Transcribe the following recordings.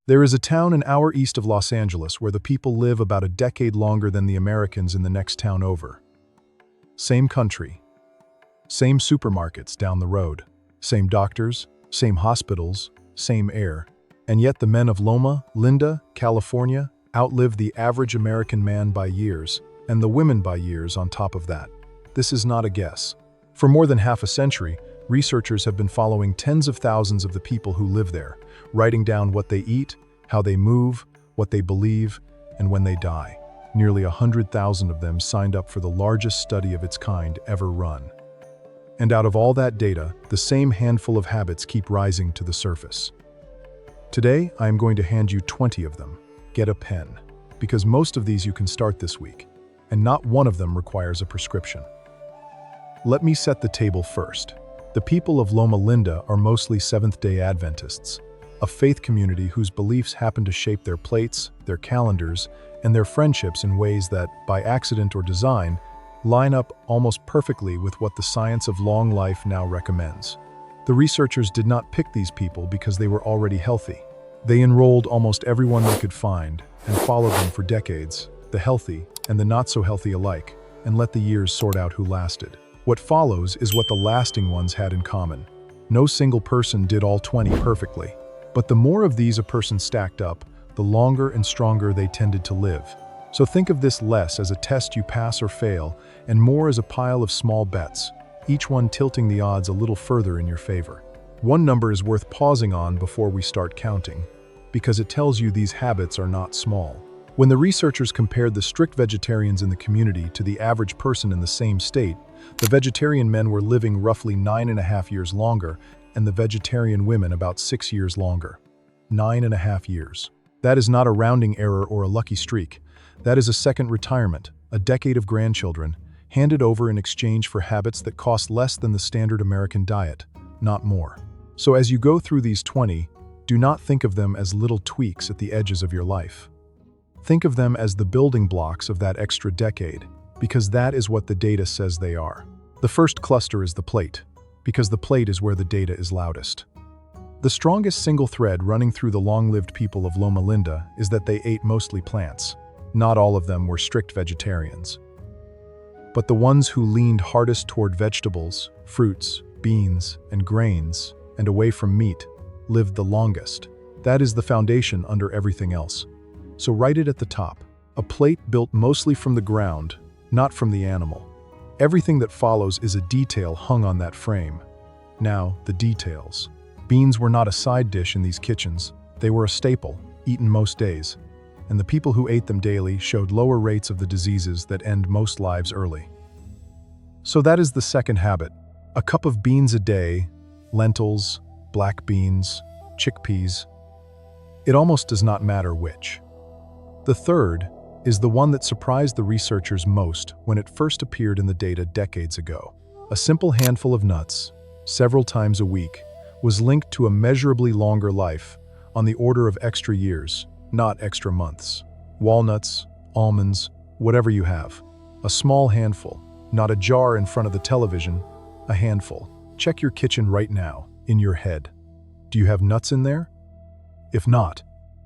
There is a town an hour east of Los Angeles where the people live about a decade longer than the Americans in the next town over. Same country. Same supermarkets down the road. Same doctors, same hospitals, same air. And yet the men of Loma Linda, California, outlive the average American man by years, and the women by years on top of that. This is not a guess. For more than half a century, researchers have been following tens of thousands of the people who live there, writing down what they eat, how they move, what they believe, and when they die. Nearly 100,000 of them signed up for the largest study of its kind ever run. And out of all that data, the same handful of habits keep rising to the surface. Today, I am going to hand you 20 of them. Get a pen, because most of these you can start this week, and not one of them requires a prescription. Let me set the table first. The people of Loma Linda are mostly Seventh-day Adventists, a faith community whose beliefs happen to shape their plates, their calendars, and their friendships in ways that, by accident or design, line up almost perfectly with what the science of long life now recommends. The researchers did not pick these people because they were already healthy. They enrolled almost everyone they could find and followed them for decades, the healthy and the not-so-healthy alike, and let the years sort out who lasted. What follows is what the lasting ones had in common. No single person did all 20 perfectly, but the more of these a person stacked up, the longer and stronger they tended to live. So think of this less as a test you pass or fail, and more as a pile of small bets, each one tilting the odds a little further in your favor. One number is worth pausing on before we start counting, because it tells you these habits are not small. When the researchers compared the strict vegetarians in the community to the average person in the same state, the vegetarian men were living roughly 9.5 years longer, and the vegetarian women about 6 years longer. 9.5 years. That is not a rounding error or a lucky streak. That is a second retirement, a decade of grandchildren, handed over in exchange for habits that cost less than the standard American diet, not more. So as you go through these 20, do not think of them as little tweaks at the edges of your life. Think of them as the building blocks of that extra decade, because that is what the data says they are. The first cluster is the plate, because the plate is where the data is loudest. The strongest single thread running through the long-lived people of Loma Linda is that they ate mostly plants. Not all of them were strict vegetarians. But the ones who leaned hardest toward vegetables, fruits, beans, and grains, and away from meat, lived the longest. That is the foundation under everything else. So write it at the top. A plate built mostly from the ground, not from the animal. Everything that follows is a detail hung on that frame. Now, the details. Beans were not a side dish in these kitchens. They were a staple, eaten most days. And the people who ate them daily showed lower rates of the diseases that end most lives early. So that is the second habit. A cup of beans a day, lentils, black beans, chickpeas. It almost does not matter which. The third is the one that surprised the researchers most when it first appeared in the data decades ago. A simple handful of nuts, several times a week, was linked to a measurably longer life, on the order of extra years, not extra months. Walnuts, almonds, whatever you have. A small handful, not a jar in front of the television, a handful. Check your kitchen right now, in your head. Do you have nuts in there? If not,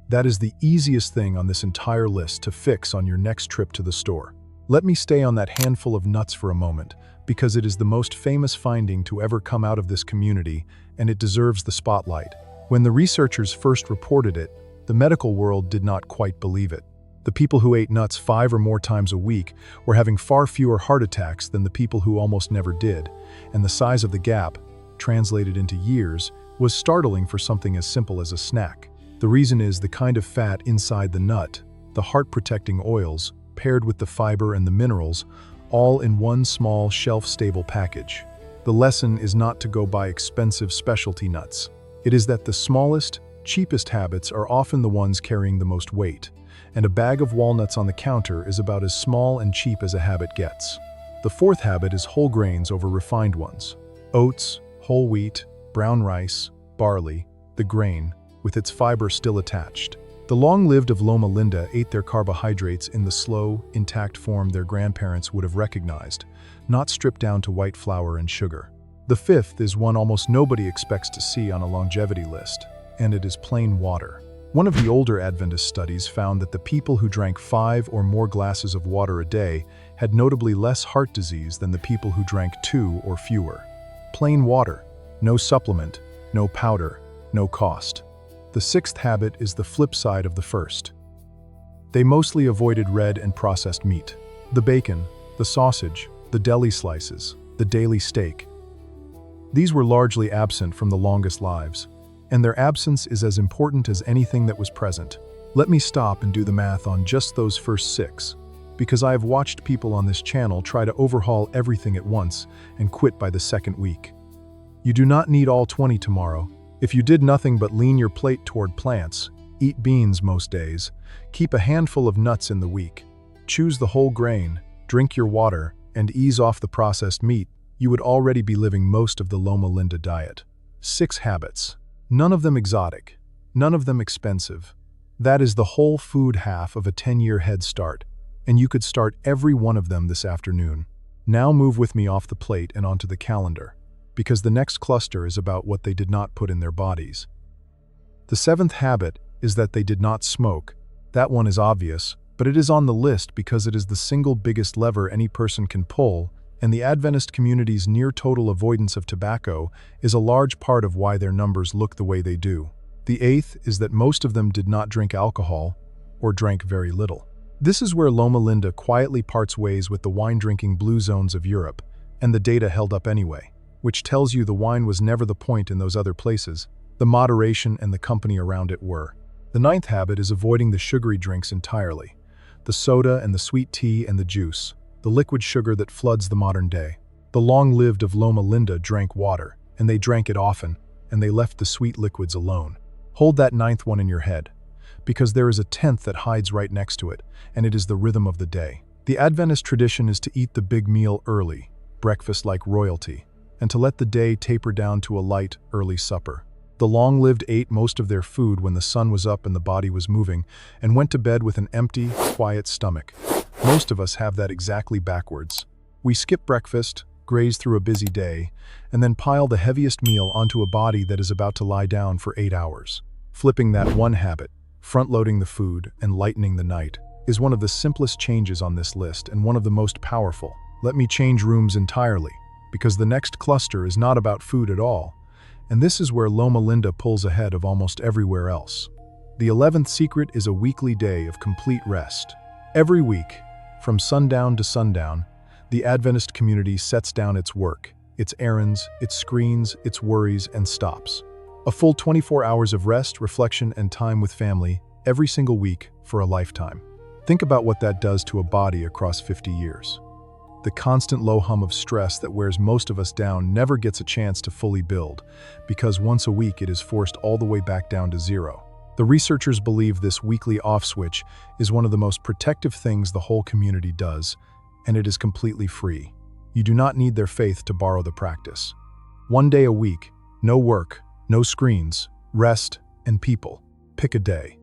that is the easiest thing on this entire list to fix on your next trip to the store. Let me stay on that handful of nuts for a moment, because it is the most famous finding to ever come out of this community, and it deserves the spotlight. When the researchers first reported it, the medical world did not quite believe it. The people who ate nuts 5 or more times a week were having far fewer heart attacks than the people who almost never did, and the size of the gap, translated into years, was startling for something as simple as a snack. The reason is the kind of fat inside the nut, the heart-protecting oils, paired with the fiber and the minerals, all in one small shelf-stable package. The lesson is not to go buy expensive specialty nuts. It is that the smallest, cheapest habits are often the ones carrying the most weight, and a bag of walnuts on the counter is about as small and cheap as a habit gets. The fourth habit is whole grains over refined ones. Oats, whole wheat, brown rice, barley, the grain, with its fiber still attached. The long-lived of Loma Linda ate their carbohydrates in the slow, intact form their grandparents would have recognized, not stripped down to white flour and sugar. The fifth is one almost nobody expects to see on a longevity list, and it is plain water. One of the older Adventist studies found that the people who drank 5 or more glasses of water a day had notably less heart disease than the people who drank 2 or fewer. Plain water, no supplement, no powder, no cost. The sixth habit is the flip side of the first. They mostly avoided red and processed meat. The bacon, the sausage, the deli slices, the daily steak. These were largely absent from the longest lives, and their absence is as important as anything that was present. Let me stop and do the math on just those first 6, because I have watched people on this channel try to overhaul everything at once and quit by the second week. You do not need all 20 tomorrow. If you did nothing but lean your plate toward plants, eat beans most days, keep a handful of nuts in the week, choose the whole grain, drink your water, and ease off the processed meat, you would already be living most of the Loma Linda diet. 6 habits. None of them exotic, none of them expensive. That is the whole food half of a 10-year head start, and you could start every one of them this afternoon. Now move with me off the plate and onto the calendar, because the next cluster is about what they did not put in their bodies. The 7th habit is that they did not smoke. That one is obvious, but it is on the list because it is the single biggest lever any person can pull, and the Adventist community's near-total avoidance of tobacco is a large part of why their numbers look the way they do. The 8th is that most of them did not drink alcohol, or drank very little. This is where Loma Linda quietly parts ways with the wine-drinking blue zones of Europe, and the data held up anyway, which tells you the wine was never the point in those other places. The moderation and the company around it were. The 9th habit is avoiding the sugary drinks entirely. The soda and the sweet tea and the juice, the liquid sugar that floods the modern day. The long-lived of Loma Linda drank water, and they drank it often, and they left the sweet liquids alone. Hold that 9th one in your head, because there is a 10th that hides right next to it, and it is the rhythm of the day. The Adventist tradition is to eat the big meal early, breakfast like royalty, and to let the day taper down to a light, early supper. The long-lived ate most of their food when the sun was up and the body was moving, and went to bed with an empty, quiet stomach. Most of us have that exactly backwards. We skip breakfast, graze through a busy day, and then pile the heaviest meal onto a body that is about to lie down for 8 hours. Flipping that one habit, front-loading the food and lightening the night, is one of the simplest changes on this list and one of the most powerful. Let me change rooms entirely, because the next cluster is not about food at all, and this is where Loma Linda pulls ahead of almost everywhere else. The 11th secret is a weekly day of complete rest. Every week, from sundown to sundown, the Adventist community sets down its work, its errands, its screens, its worries, and stops. A full 24 hours of rest, reflection, and time with family every single week for a lifetime. Think about what that does to a body across 50 years. The constant low hum of stress that wears most of us down never gets a chance to fully build, because once a week it is forced all the way back down to 0. The researchers believe this weekly off switch is one of the most protective things the whole community does, and it is completely free. You do not need their faith to borrow the practice. 1 day a week, no work, no screens, rest, and people. Pick a day.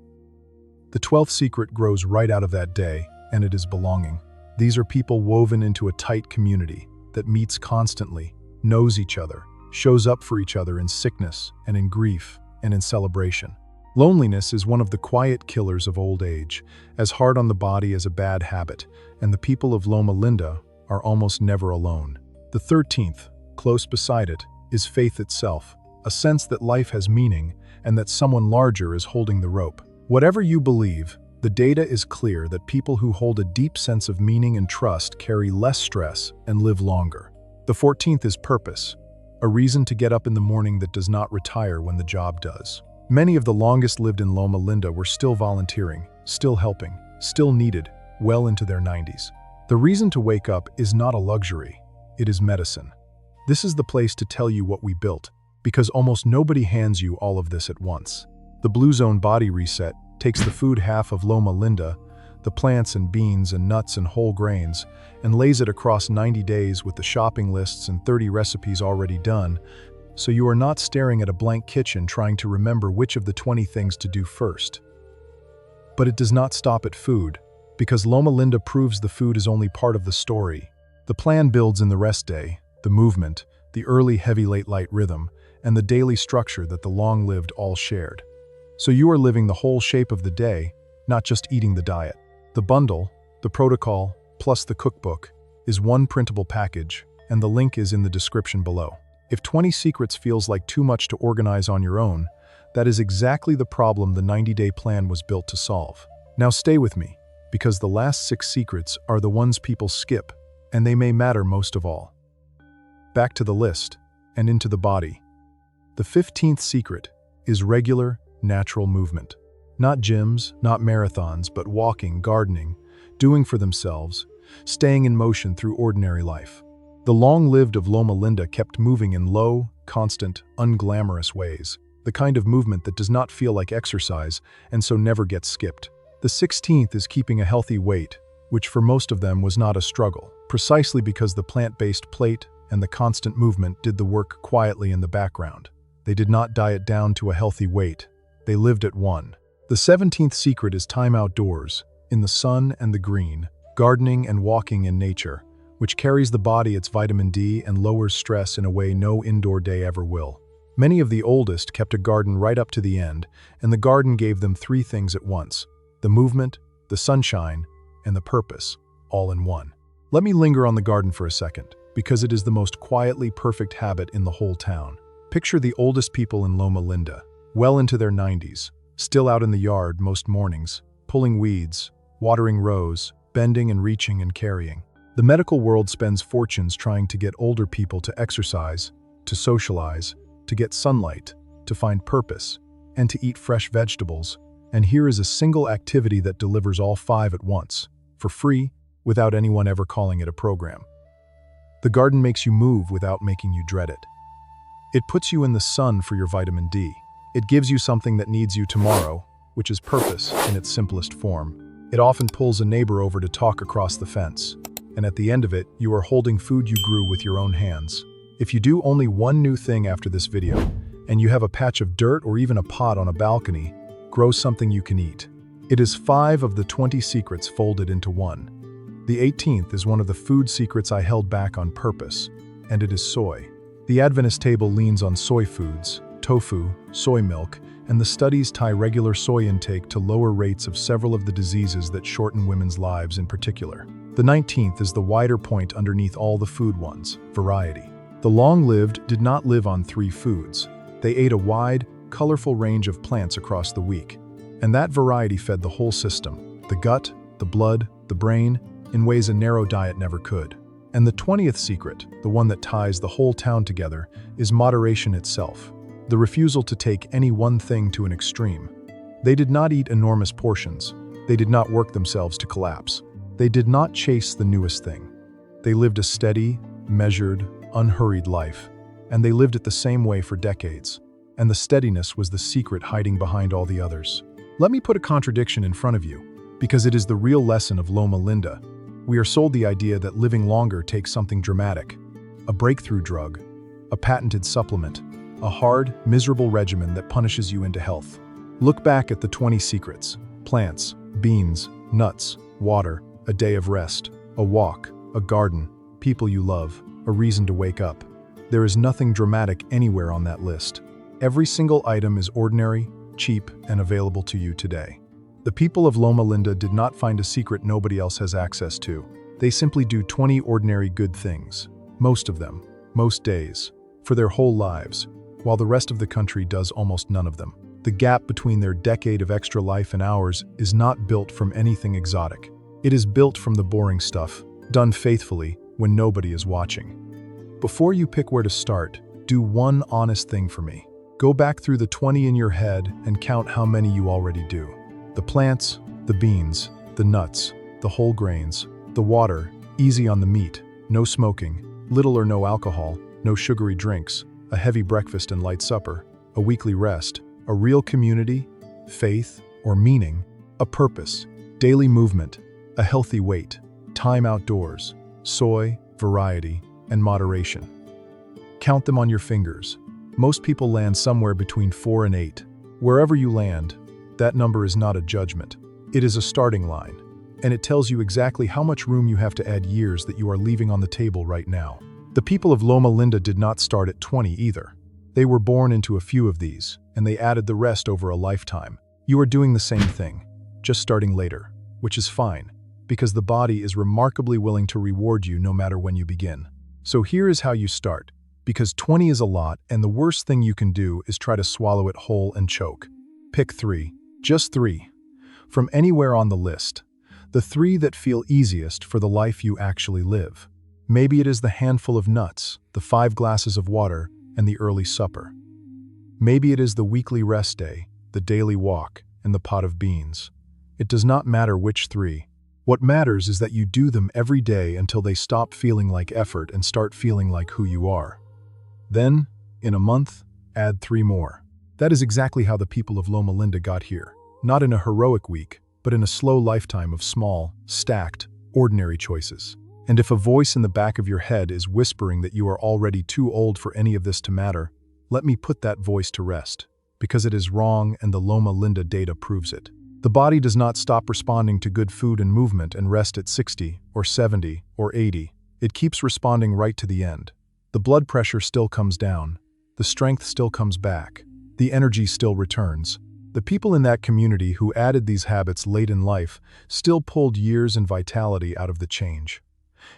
The 12th secret grows right out of that day, and it is belonging. These are people woven into a tight community that meets constantly, knows each other, shows up for each other in sickness and in grief and in celebration. Loneliness is one of the quiet killers of old age, as hard on the body as a bad habit, and the people of Loma Linda are almost never alone. The 13th, close beside it, is faith itself, a sense that life has meaning and that someone larger is holding the rope. Whatever you believe, the data is clear that people who hold a deep sense of meaning and trust carry less stress and live longer. The 14th is purpose, a reason to get up in the morning that does not retire when the job does. Many of the longest lived in Loma Linda were still volunteering, still helping, still needed, well into their 90s. The reason to wake up is not a luxury, it is medicine. This is the place to tell you what we built, because almost nobody hands you all of this at once. The Blue Zone Body Reset takes the food half of Loma Linda, the plants and beans and nuts and whole grains, and lays it across 90 days with the shopping lists and 30 recipes already done, so you are not staring at a blank kitchen trying to remember which of the 20 things to do first. But it does not stop at food, because Loma Linda proves the food is only part of the story. The plan builds in the rest day, the movement, the early heavy late light rhythm, and the daily structure that the long-lived all shared. So you are living the whole shape of the day, not just eating the diet. The bundle, the protocol, plus the cookbook, is one printable package, and the link is in the description below. If 20 Secrets feels like too much to organize on your own, that is exactly the problem the 90-day plan was built to solve. Now stay with me, because the last 6 secrets are the ones people skip, and they may matter most of all. Back to the list, and into the body. The 15th secret is regular, natural movement. Not gyms, not marathons, but walking, gardening, doing for themselves, staying in motion through ordinary life. The long-lived of Loma Linda kept moving in low, constant, unglamorous ways, the kind of movement that does not feel like exercise and so never gets skipped. The 16th is keeping a healthy weight, which for most of them was not a struggle, precisely because the plant-based plate and the constant movement did the work quietly in the background. They did not diet down to a healthy weight. They lived at one. The 17th secret is time outdoors, in the sun and the green, gardening and walking in nature, which carries the body its vitamin D and lowers stress in a way no indoor day ever will. Many of the oldest kept a garden right up to the end, and the garden gave them 3 things at once: the movement, the sunshine, and the purpose, all in one. Let me linger on the garden for a second, because it is the most quietly perfect habit in the whole town. Picture the oldest people in Loma Linda, well into their 90s, still out in the yard most mornings, pulling weeds, watering rows, bending and reaching and carrying. The medical world spends fortunes trying to get older people to exercise, to socialize, to get sunlight, to find purpose, and to eat fresh vegetables. And here is a single activity that delivers all 5 at once, for free, without anyone ever calling it a program. The garden makes you move without making you dread it. It puts you in the sun for your vitamin D. It gives you something that needs you tomorrow, which is purpose in its simplest form. It often pulls a neighbor over to talk across the fence, and at the end of it, you are holding food you grew with your own hands. If you do only one new thing after this video, and you have a patch of dirt or even a pot on a balcony, grow something you can eat. It is 5 of the 20 secrets folded into one. The 18th is one of the food secrets I held back on purpose, and it is soy. The Adventist table leans on soy foods, tofu, soy milk, and the studies tie regular soy intake to lower rates of several of the diseases that shorten women's lives in particular. The 19th is the wider point underneath all the food ones: variety. The long-lived did not live on 3 foods. They ate a wide, colorful range of plants across the week, and that variety fed the whole system: the gut, the blood, the brain, in ways a narrow diet never could. And the 20th secret, the one that ties the whole town together, is moderation itself. The refusal to take any one thing to an extreme. They did not eat enormous portions. They did not work themselves to collapse. They did not chase the newest thing. They lived a steady, measured, unhurried life, and they lived it the same way for decades. And the steadiness was the secret hiding behind all the others. Let me put a contradiction in front of you, because it is the real lesson of Loma Linda. We are sold the idea that living longer takes something dramatic, a breakthrough drug, a patented supplement, a hard, miserable regimen that punishes you into health. Look back at the 20 secrets: plants, beans, nuts, water, a day of rest, a walk, a garden, people you love, a reason to wake up. There is nothing dramatic anywhere on that list. Every single item is ordinary, cheap, and available to you today. The people of Loma Linda did not find a secret nobody else has access to. They simply do 20 ordinary good things, most of them, most days, for their whole lives, while the rest of the country does almost none of them. The gap between their decade of extra life and ours is not built from anything exotic. It is built from the boring stuff, done faithfully when nobody is watching. Before you pick where to start, do one honest thing for me. Go back through the 20 in your head and count how many you already do. The plants, the beans, the nuts, the whole grains, the water, easy on the meat, no smoking, little or no alcohol, no sugary drinks, a heavy breakfast and light supper, a weekly rest, a real community, faith or meaning, a purpose, daily movement, a healthy weight, time outdoors, soy, variety, and moderation. Count them on your fingers. Most people land somewhere between 4 and 8. Wherever you land, that number is not a judgment. It is a starting line, and it tells you exactly how much room you have to add years that you are leaving on the table right now. The people of Loma Linda did not start at 20 either. They were born into a few of these, and they added the rest over a lifetime. You are doing the same thing, just starting later, which is fine, because the body is remarkably willing to reward you no matter when you begin. So here is how you start, because 20 is a lot, and the worst thing you can do is try to swallow it whole and choke. Pick 3, just 3, from anywhere on the list. The 3 that feel easiest for the life you actually live. Maybe it is the handful of nuts, the 5 glasses of water, and the early supper. Maybe it is the weekly rest day, the daily walk, and the pot of beans. It does not matter which 3. What matters is that you do them every day until they stop feeling like effort and start feeling like who you are. Then, in a month, add 3 more. That is exactly how the people of Loma Linda got here. Not in a heroic week, but in a slow lifetime of small, stacked, ordinary choices. And if a voice in the back of your head is whispering that you are already too old for any of this to matter, let me put that voice to rest, because it is wrong and the Loma Linda data proves it. The body does not stop responding to good food and movement and rest at 60 or 70 or 80. It keeps responding right to the end. The blood pressure still comes down. The strength still comes back. The energy still returns. The people in that community who added these habits late in life still pulled years and vitality out of the change.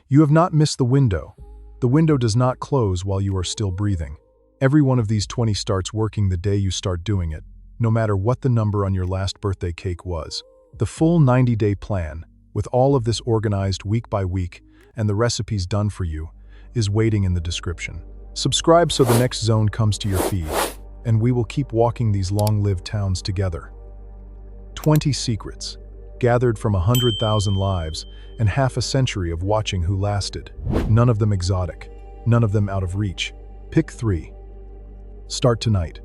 You have not missed the window. The window does not close while you are still breathing. Every one of these 20 starts working the day you start doing it, no matter what the number on your last birthday cake was. The full 90-day plan, with all of this organized week by week and the recipes done for you, is waiting in the description. Subscribe so the next zone comes to your feed, and we will keep walking these long-lived towns together. 20 secrets, gathered from 100,000 lives and half a century of watching who lasted. None of them exotic, none of them out of reach. Pick 3. Start tonight.